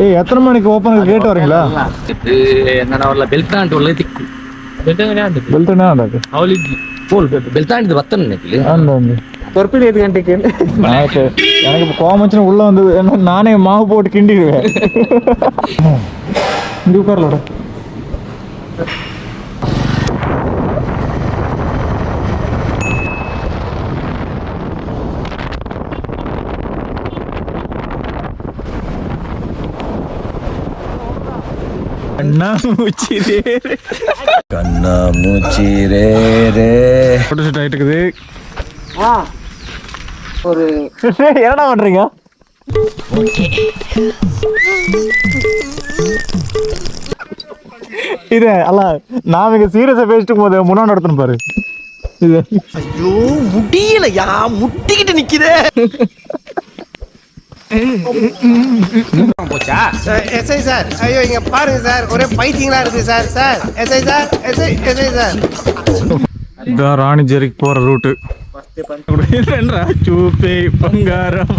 ஏய் எத்தனை மணிக்கு ஓபன் கேட் வரீங்களா? இது என்னடா வரல பெல்டாண்ட் வரல திக்கு. ಬೆಲ್ಟನೇ ಆದಾಗ ಅವಳಿಗೆ ಫುಲ್ ಬೆಲ್ತಾಂಡ್ ಬತ್ತನ ನೆಕ್ಲಿ ಅಂದ பொறுப்பில் 8 ಗಂಟೆಗೆ ஆயிட்டு எனக்கு இப்போ கோவம் வந்துச்சுன்னா உள்ள வந்து நானே மாவு போட்டு கிண்டிடுவேன். இங்கே உட்காரலோட கண்ணா மூச்சி ரே ரே போட்டோ ஷூட் ஆயிட்டு இருக்குது. ஒரு என்னடா பண்றீங்க? இது அல்ல நான் இங்க சீரியஸா பேசிட்டு போது முன்னாடி நடத்தணும் பாரு. இது ஐயோ முடியலையா முட்டிக்கிட்டு நிக்குதே. போச்சா எஸ்ஐ சார் ஐயோ இங்க பாருங்க சார் ஒரே பைத்தியங்களா இருக்கு sir. Sir SI sir SI sir இதான் ராணிஜேரிக்கு போற ரூட்டு. చూపే బంగారం